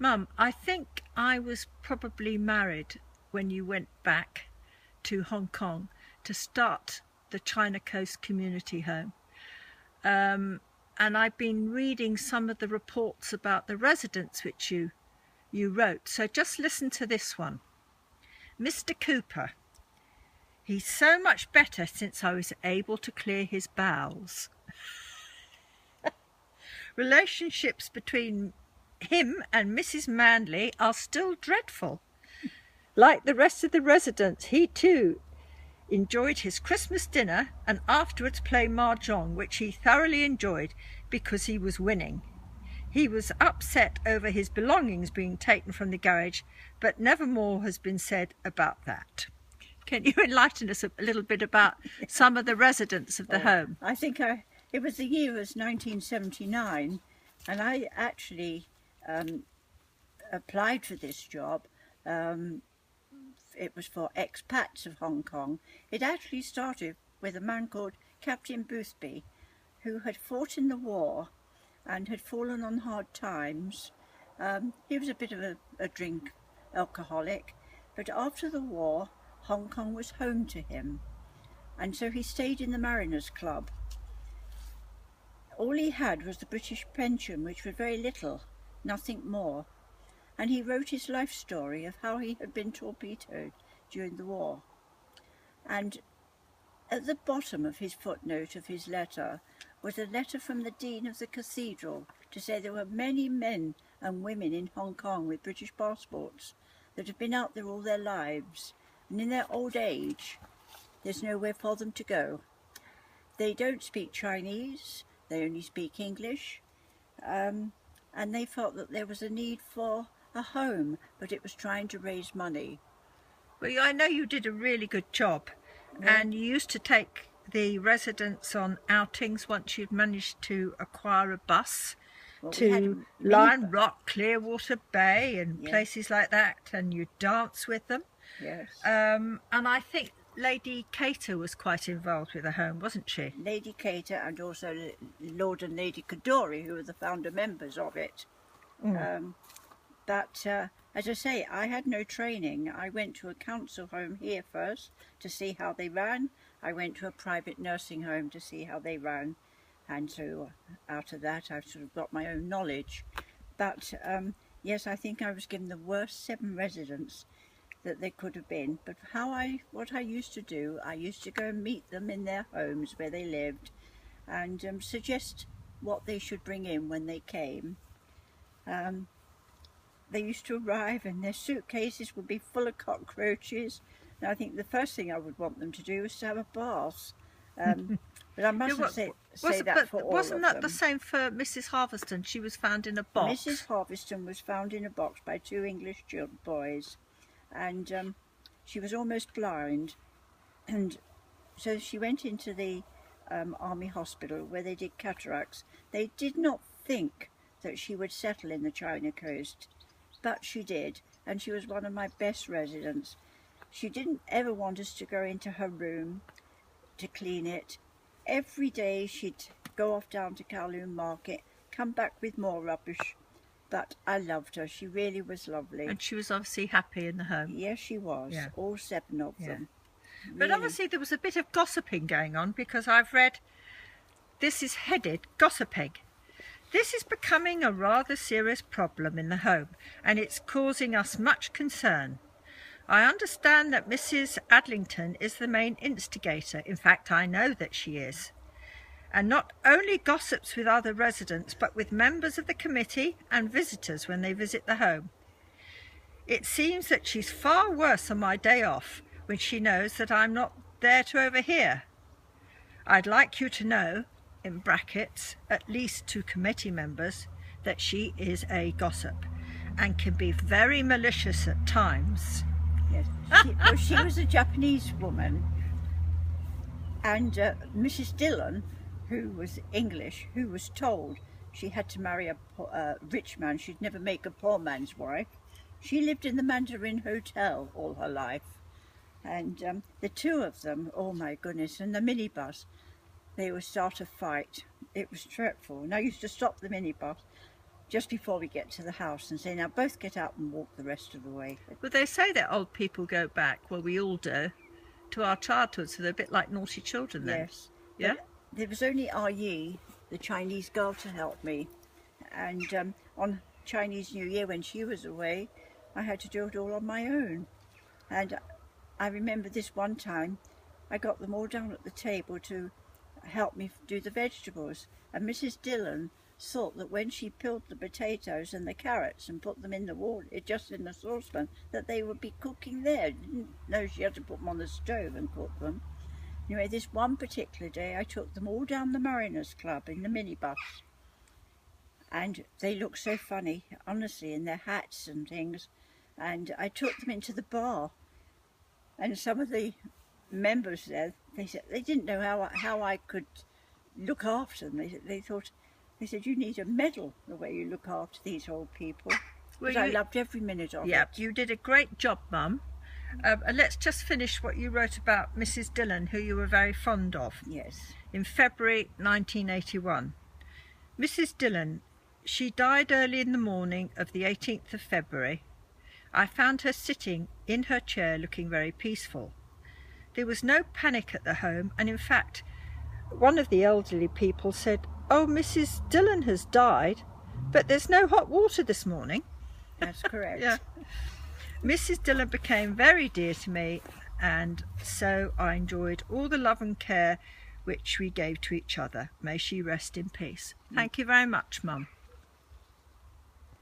Mum, I think I was probably married when you went back to Hong Kong to start the China Coast Community Home. And I've been reading some of the reports about the residents which you wrote. So just listen to this one. Mr. Cooper, he's so much better since I was able to clear his bowels. Relationships between him and Mrs. Manley are still dreadful. Like the rest of the residents, he too enjoyed his Christmas dinner and afterwards played mahjong, which he thoroughly enjoyed because he was winning. He was upset over his belongings being taken from the garage, but never more has been said about that. Can you enlighten us a little bit about some of the residents of the home? I think it was the year was 1979, and I actually applied for this job. It was for expats of Hong Kong. It actually started with a man called Captain Boothby, who had fought in the war and had fallen on hard times. He was a bit of a drink alcoholic, but after the war, Hong Kong was home to him, and so he stayed in the Mariners Club. All he had was the British pension, which was very little, nothing more. And he wrote his life story of how he had been torpedoed during the war. And at the bottom of his footnote of his letter was a letter from the Dean of the Cathedral to say there were many men and women in Hong Kong with British passports that have been out there all their lives, and in their old age there's nowhere for them to go. They don't speak Chinese, they only speak English, and they felt that there was a need for a home, but it was trying to raise money. Well, I know you did a really good job, and you used to take the residents on outings once you'd managed to acquire a bus to Lion Rock, Clearwater Bay and places like that, and you dance with them. Yes. And I think Lady Cater was quite involved with the home, wasn't she? Lady Cater and also Lord and Lady Kadori, who were the founder members of it. But as I say, I had no training. I went to a council home here first to see how they ran. I went to a private nursing home to see how they ran. And so out of that, I've sort of got my own knowledge. But yes, I think I was given the worst 7 residents that they could have been. But what I used to do, I used to go and meet them in their homes where they lived and suggest what they should bring in when they came. They used to arrive and their suitcases would be full of cockroaches. And I think the first thing I would want them to do was to have a bath. But I mustn't say that for all of them. Wasn't that the same for Mrs. Harveston? She was found in a box. Mrs. Harveston was found in a box by 2 English boys, and she was almost blind. And so she went into the army hospital where they did cataracts. They did not think that she would settle in the China Coast, but she did, and she was one of my best residents. She didn't ever want us to go into her room to clean it. Every day she'd go off down to Kowloon Market, come back with more rubbish, but I loved her. She really was lovely. And she was obviously happy in the home. Yes, she was, all 7 of them. Really. But obviously there was a bit of gossiping going on, because I've read, this is headed gossiping. This is becoming a rather serious problem in the home, and it's causing us much concern. I understand that Mrs. Adlington is the main instigator. In fact, I know that she is. And not only gossips with other residents, but with members of the committee and visitors when they visit the home. It seems that she's far worse on my day off, when she knows that I'm not there to overhear. I'd like you to know, in brackets, at least to committee members, that she is a gossip and can be very malicious at times. Yes, she was a Japanese woman, and Mrs. Dillon, who was English, who was told she had to marry a rich man, she'd never make a poor man's wife. She lived in the Mandarin Hotel all her life, and the 2 of them, oh my goodness, and the minibus, they would start a fight. It was dreadful, and I used to stop the minibus just before we get to the house and say, now both get up and walk the rest of the way. Well, they say that old people go back, well, we all do, to our childhood, so they're a bit like naughty children then. Yes. Yeah? But there was only Ah Yi, the Chinese girl, to help me. And on Chinese New Year, when she was away, I had to do it all on my own. And I remember this one time, I got them all down at the table to help me do the vegetables. And Mrs. Dillon thought that when she peeled the potatoes and the carrots and put them in the water, just in the saucepan, that they would be cooking there. Didn't know she had to put them on the stove and cook them. Anyway, this one particular day, I took them all down the Mariners Club in the minibus. And they looked so funny, honestly, in their hats and things. And I took them into the bar. And some of the members there, they said they didn't know how I could look after them. They said, you need a medal the way you look after these old people. Well, I loved every minute of it. Yeah, you did a great job, Mum. And let's just finish what you wrote about Mrs. Dillon, who you were very fond of. Yes. In February 1981. Mrs. Dillon, she died early in the morning of the 18th of February. I found her sitting in her chair looking very peaceful. There was no panic at the home, and in fact, one of the elderly people said, "Oh, Mrs. Dillon has died, but there's no hot water this morning." That's correct. Yeah. Mrs. Dillon became very dear to me, and so I enjoyed all the love and care which we gave to each other. May she rest in peace. Thank you very much, Mum.